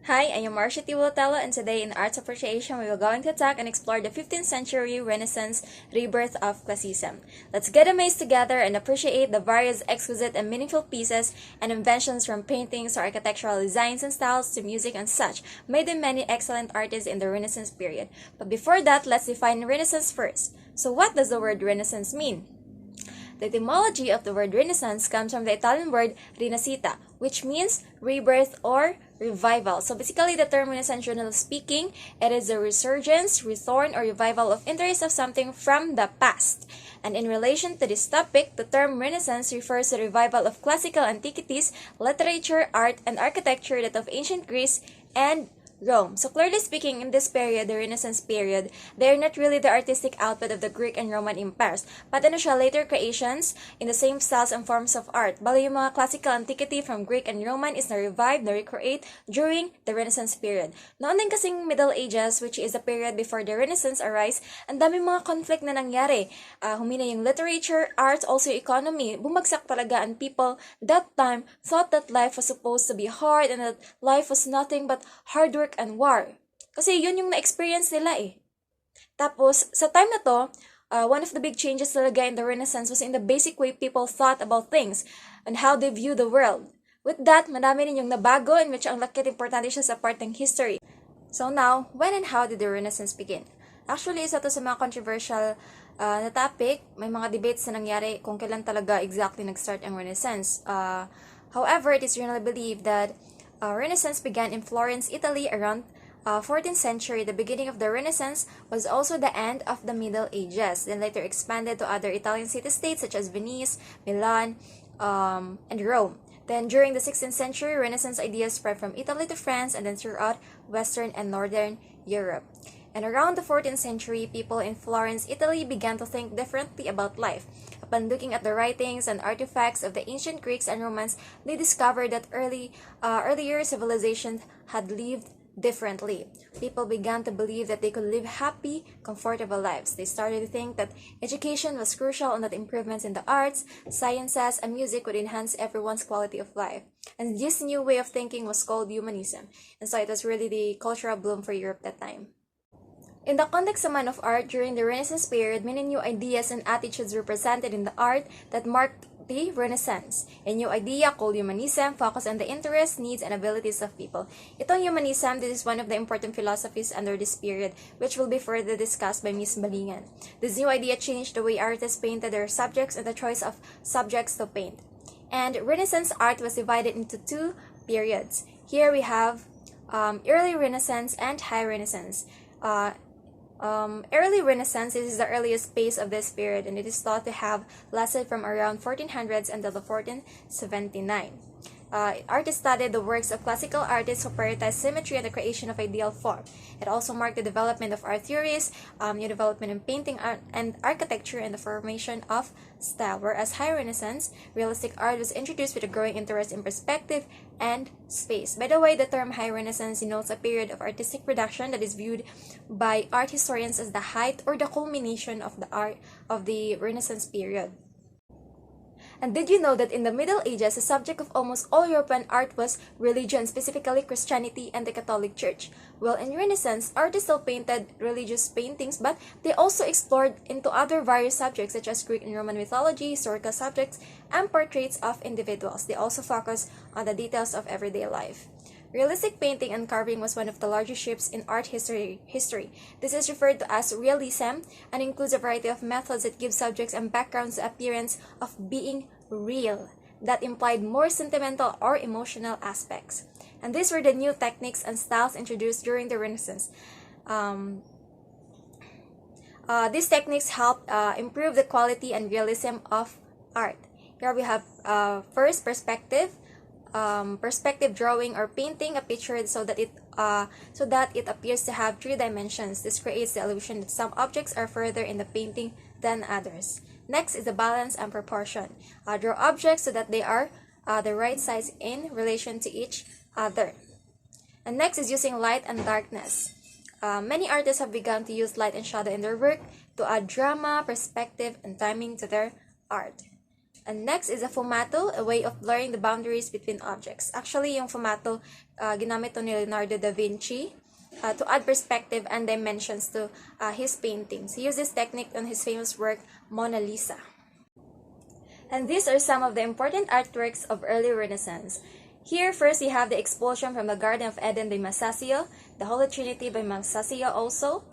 Hi, I am Marcia Bolotaolo, and today in Arts Appreciation, we will going to attack and explore the 15th century Renaissance rebirth of Classicism. Let's get amazed together and appreciate the various exquisite and meaningful pieces and inventions from paintings to architectural designs and styles to music and such, made by many excellent artists in the Renaissance period. But before that, let's define Renaissance first. So what does the word Renaissance mean? The etymology of the word Renaissance comes from the Italian word rinascita, which means rebirth or revival. So basically, the term Renaissance, generally speaking, it is a resurgence, return, or revival of interest of something from the past. And in relation to this topic, the term Renaissance refers to the revival of classical antiquities, literature, art, and architecture that of ancient Greece and Rome. So clearly speaking, in this period, the Renaissance period, they are not really the artistic output of the Greek and Roman empires, but initial later creations in the same styles and forms of art. Bali yung mga classical antiquity from Greek and Roman is na-revive, na-recreate during the Renaissance period. Noon din kasing Middle Ages, which is the period before the Renaissance arise, ang daming mga conflict na nangyari. Humina yung literature, arts, also economy. Bumagsak talaga, and people that time thought that life was supposed to be hard and that life was nothing but hard work and war. Kasi yun yung na-experience nila eh. Tapos, sa time na to, one of the big changes talaga in the Renaissance was in the basic way people thought about things and how they view the world. With that, madami rin yung nabago in which ang laki at importante siya sa part ng history. So now, when and how did the Renaissance begin? Actually, isa to sa mga controversial na topic. May mga debates na nangyari kung kailan talaga exactly nag-start ang Renaissance. However, it is generally believed that Renaissance began in Florence, Italy around 14th century. The beginning of the Renaissance was also the end of the Middle Ages, then later expanded to other Italian city-states such as Venice, Milan, and Rome. Then during the 16th century, Renaissance ideas spread from Italy to France and then throughout Western and Northern Europe. And around the 14th century, people in Florence, Italy began to think differently about life. Upon looking at the writings and artifacts of the ancient Greeks and Romans, they discovered that earlier civilizations had lived differently. People began to believe that they could live happy, comfortable lives. They started to think that education was crucial and that improvements in the arts, sciences, and music would enhance everyone's quality of life. And this new way of thinking was called humanism. And so it was really the cultural bloom for Europe that time. In the context naman of art during the Renaissance period, many new ideas and attitudes were presented in the art that marked the Renaissance. A new idea called humanism focused on the interests, needs, and abilities of people. Itong humanism, this is one of the important philosophies under this period, which will be further discussed by Ms. Balingan. This new idea changed the way artists painted their subjects and the choice of subjects to paint. And Renaissance art was divided into two periods. Here we have early Renaissance and high Renaissance. Early Renaissance is the earliest phase of this period, and it is thought to have lasted from around 1400s until the 1479. Artists studied the works of classical artists who prioritized symmetry and the creation of ideal form. It also marked the development of art theories, new development in painting and architecture, and the formation of style. Whereas High Renaissance, realistic art was introduced with a growing interest in perspective and space. By the way, the term High Renaissance denotes a period of artistic production that is viewed by art historians as the height or the culmination of the art of the Renaissance period. And did you know that in the Middle Ages, the subject of almost all European art was religion, specifically Christianity and the Catholic Church? Well, in Renaissance, artists still painted religious paintings, but they also explored into other various subjects such as Greek and Roman mythology, historical subjects, and portraits of individuals. They also focused on the details of everyday life. Realistic painting and carving was one of the largest shifts in art history. This is referred to as realism and includes a variety of methods that give subjects and backgrounds the appearance of being real, that implied more sentimental or emotional aspects. And these were the new techniques and styles introduced during the Renaissance. These techniques helped improve the quality and realism of art. Here we have first perspective drawing or painting a picture so that it appears to have three dimensions. This creates the illusion that some objects are further in the painting than others. Next is the balance and proportion. Draw objects so that they are the right size in relation to each other. And next is using light and darkness. Many artists have begun to use light and shadow in their work to add drama, perspective, and timing to their art. And next is a fumato, a way of blurring the boundaries between objects. Actually, yung fumato, ginamit to ni Leonardo da Vinci to add perspective and dimensions to his paintings. He used this technique on his famous work, Mona Lisa. And these are some of the important artworks of early Renaissance. Here, first, you have the Expulsion from the Garden of Eden by Masaccio, the Holy Trinity by Masaccio also.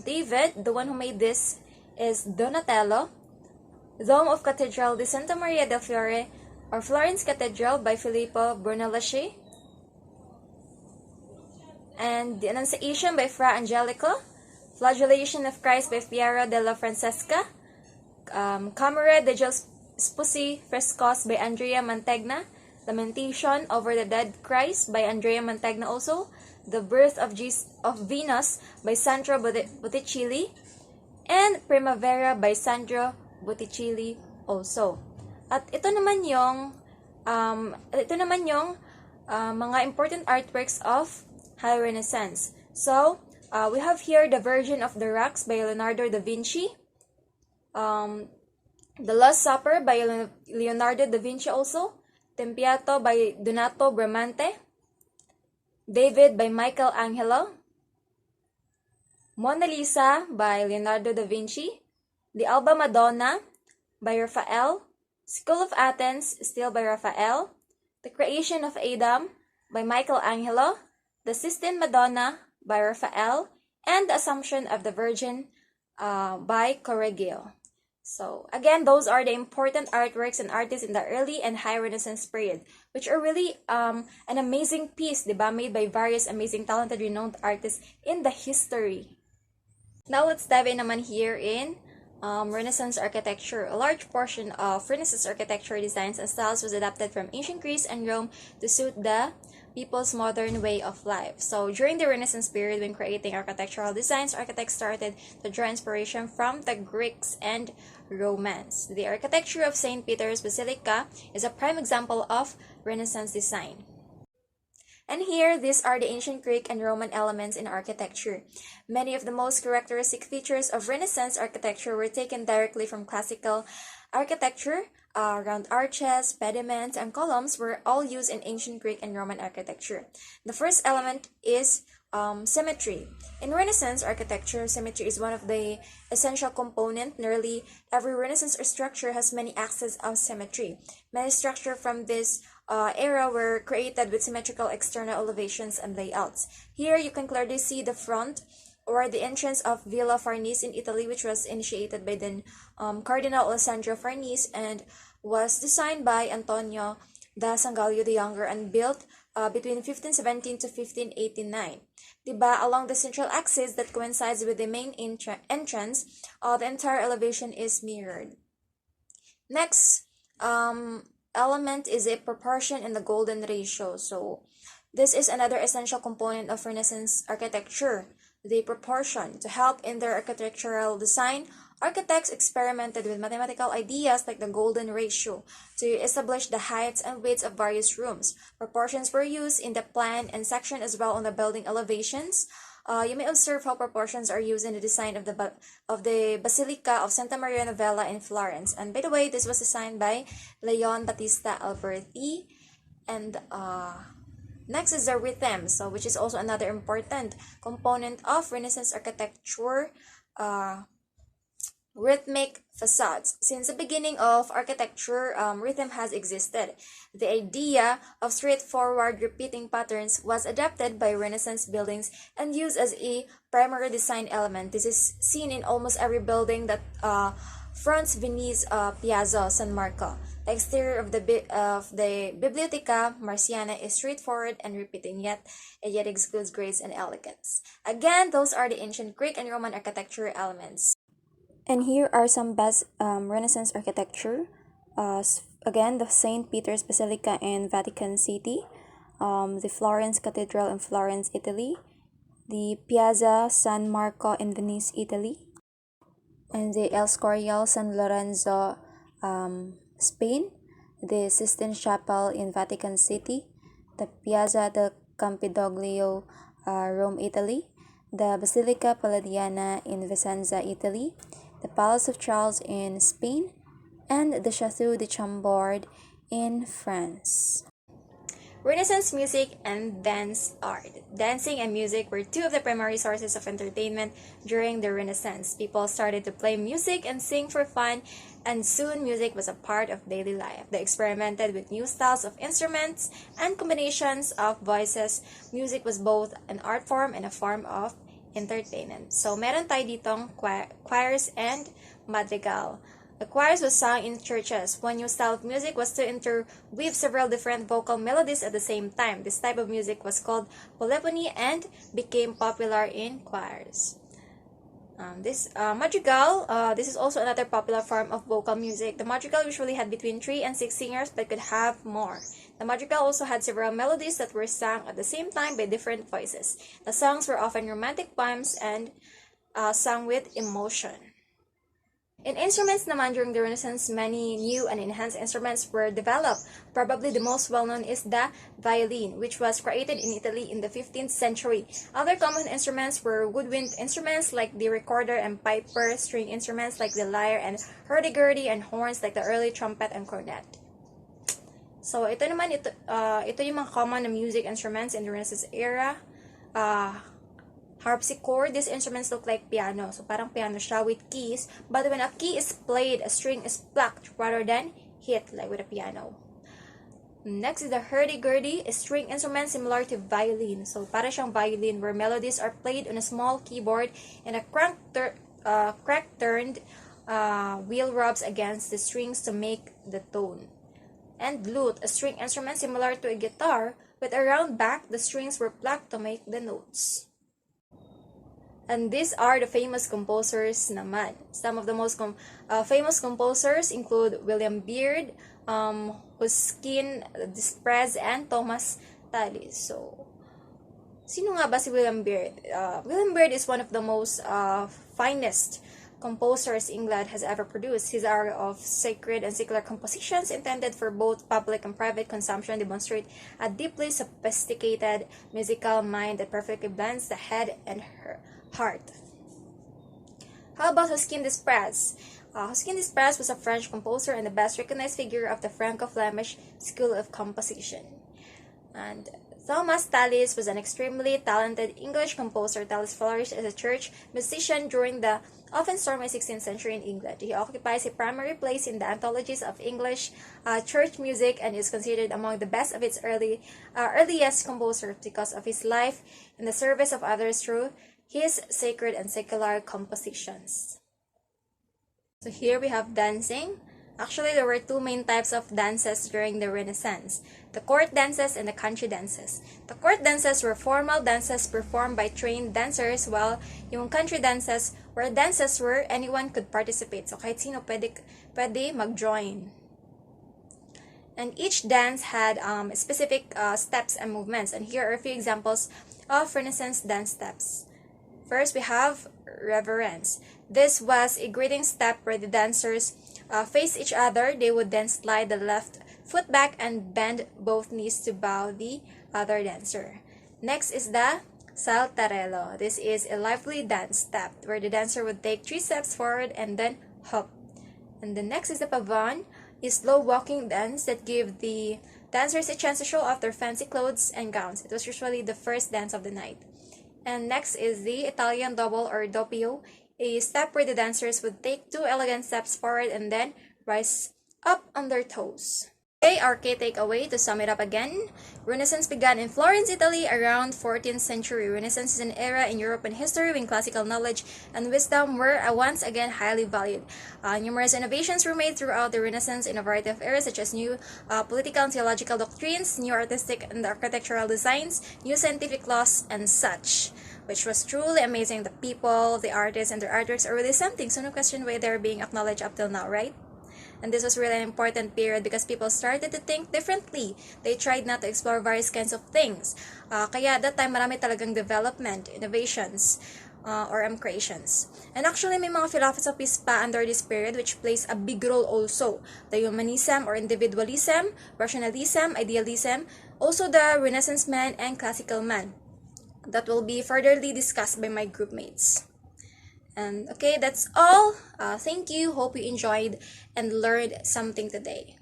David, the one who made this, is Donatello. Dome of Cathedral di Santa Maria del Fiore, or Florence Cathedral by Filippo Brunelleschi. And the Annunciation by Fra Angelico. Flagellation of Christ by Piero della Francesca. Camera degli Sposi Frescos by Andrea Mantegna. Lamentation over the Dead Christ by Andrea Mantegna also. The Birth of Venus by Sandro Botticelli. And Primavera by Sandro Botticelli also. At ito naman yung mga important artworks of High Renaissance. So, we have here the Virgin of the Rocks by Leonardo da Vinci. The Last Supper by Leonardo da Vinci also. Tempiato by Donato Bramante. David by Michelangelo. Mona Lisa by Leonardo da Vinci. The Alba Madonna by Raphael. School of Athens, still by Raphael. The Creation of Adam by Michelangelo. The Sistine Madonna by Raphael. And the Assumption of the Virgin by Correggio. So, again, those are the important artworks and artists in the early and high Renaissance period, which are really an amazing piece, diba, made by various amazing, talented, renowned artists in the history. Now, let's dive in naman here in Renaissance architecture. A large portion of Renaissance architecture designs and styles was adapted from ancient Greece and Rome to suit the people's modern way of life. So, during the Renaissance period, when creating architectural designs, architects started to draw inspiration from the Greeks and Romans. The architecture of St. Peter's Basilica is a prime example of Renaissance design. And here, these are the ancient Greek and Roman elements in architecture. Many of the most characteristic features of Renaissance architecture were taken directly from classical architecture. Round arches, pediments, and columns were all used in ancient Greek and Roman architecture. The first element is symmetry. In Renaissance architecture, symmetry is one of the essential components. Nearly every Renaissance structure has many axes of symmetry. Many structures from this era were created with symmetrical external elevations and layouts. Here you can clearly see the front or the entrance of Villa Farnese in Italy, which was initiated by then Cardinal Alessandro Farnese and was designed by Antonio da Sangallo the Younger and built between 1517 to 1589. Diba, along the central axis that coincides with the main entrance, the entire elevation is mirrored. Next element is a proportion in the golden ratio. So this is another essential component of Renaissance architecture, the proportion. To help in their architectural design, architects experimented with mathematical ideas like the golden ratio to establish the heights and widths of various rooms. Proportions were used in the plan and section as well on the building elevations. You may observe how proportions are used in the design of the Basilica of Santa Maria Novella in Florence. And by the way, this was designed by Leon Battista Alberti. And next is the rhythm, which is also another important component of Renaissance architecture. Rhythmic facades. Since the beginning of architecture, rhythm has existed. The idea of straightforward repeating patterns was adapted by Renaissance buildings and used as a primary design element. This is seen in almost every building that fronts Venice Piazza San Marco. The exterior of the Biblioteca Marciana is straightforward and repeating, yet excludes grace and elegance. Again, those are the ancient Greek and Roman architecture elements. And here are some best Renaissance architecture. Again, the St. Peter's Basilica in Vatican City, the Florence Cathedral in Florence, Italy, the Piazza San Marco in Venice, Italy, and the El Scorial San Lorenzo, Spain, the Sistine Chapel in Vatican City, the Piazza del Campidoglio, Rome, Italy, the Basilica Palladiana in Vicenza, Italy, the Palace of Charles in Spain, and the Château de Chambord in France. Renaissance music and dance art. Dancing and music were two of the primary sources of entertainment during the Renaissance. People started to play music and sing for fun, and soon music was a part of daily life. They experimented with new styles of instruments and combinations of voices. Music was both an art form and a form of entertainment. So, meron tayo ditong choirs and madrigal. The choirs was sung in churches. One new style of music was to interweave several different vocal melodies at the same time. This type of music was called polyphony and became popular in choirs. This madrigal, this is also another popular form of vocal music. The madrigal usually had between 3 and 6 singers but could have more. The madrigal also had several melodies that were sung at the same time by different voices. The songs were often romantic poems and sung with emotion. In instruments naman during the Renaissance, many new and enhanced instruments were developed. Probably the most well-known is the violin, which was created in Italy in the 15th century. Other common instruments were woodwind instruments like the recorder and piper, string instruments like the lyre and hurdy-gurdy, and horns like the early trumpet and cornet. So ito yung mga common na music instruments in the Renaissance era. Harpsichord, these instruments look like piano. So parang piano siya with keys. But when a key is played, a string is plucked rather than hit like with a piano. Next is the hurdy-gurdy, a string instrument similar to violin. So para siyang violin where melodies are played on a small keyboard and a crank-turned wheel rubs against the strings to make the tone. And lute, a string instrument similar to a guitar with a round back, the strings were plucked to make the notes. And these are the famous composers naman. Some of the most famous composers include William Byrd, Ruskin Desprez, and Thomas Tallis. So, sino nga ba si William Byrd? William Byrd is one of the most finest composers England has ever produced. His area of sacred and secular compositions intended for both public and private consumption demonstrate a deeply sophisticated musical mind that perfectly blends the head and heart. How about Ruskin Desprez? Ruskin Desprez was a French composer and the best recognized figure of the Franco-Flemish school of composition. And Thomas Tallis was an extremely talented English composer. Tallis flourished as a church musician during the often stormy 16th century in England. He occupies a primary place in the anthologies of English church music and is considered among the best of its earliest composers because of his life in the service of others through his sacred and secular compositions. So here we have dancing. Actually, there were two main types of dances during the Renaissance: the court dances and the country dances. The court dances were formal dances performed by trained dancers, while yung country dances were dances where anyone could participate. So kahit sino pwede mag-join. And each dance had specific steps and movements. And here are a few examples of Renaissance dance steps. First, we have reverence. This was a greeting step where the dancers face each other. They would then slide the left foot back and bend both knees to bow the other dancer. Next is the saltarello. This is a lively dance step where the dancer would take 3 steps forward and then hop. And the next is the pavon, a slow walking dance that gave the dancers a chance to show off their fancy clothes and gowns. It was usually the first dance of the night. And next is the Italian double or doppio, a step where the dancers would take 2 elegant steps forward and then rise up on their toes. Okay, our key takeaway to sum it up again. Renaissance began in Florence, Italy around 14th century. Renaissance is an era in European history when classical knowledge and wisdom were once again highly valued. Numerous innovations were made throughout the Renaissance in a variety of areas such as new political and theological doctrines, new artistic and architectural designs, new scientific laws, and such, which was truly amazing. The people, the artists, and their artworks are really something, so no question why they're being acknowledged up till now, right? And this was really an important period because people started to think differently. They tried not to explore various kinds of things. Kaya at that time, marami talagang development, innovations, or creations. And actually, may mga philosophies pa under this period which plays a big role also. The humanism or individualism, rationalism, idealism, also the Renaissance man and classical man. That will be furtherly discussed by my group mates. And okay, that's all. Thank you. Hope you enjoyed and learned something today.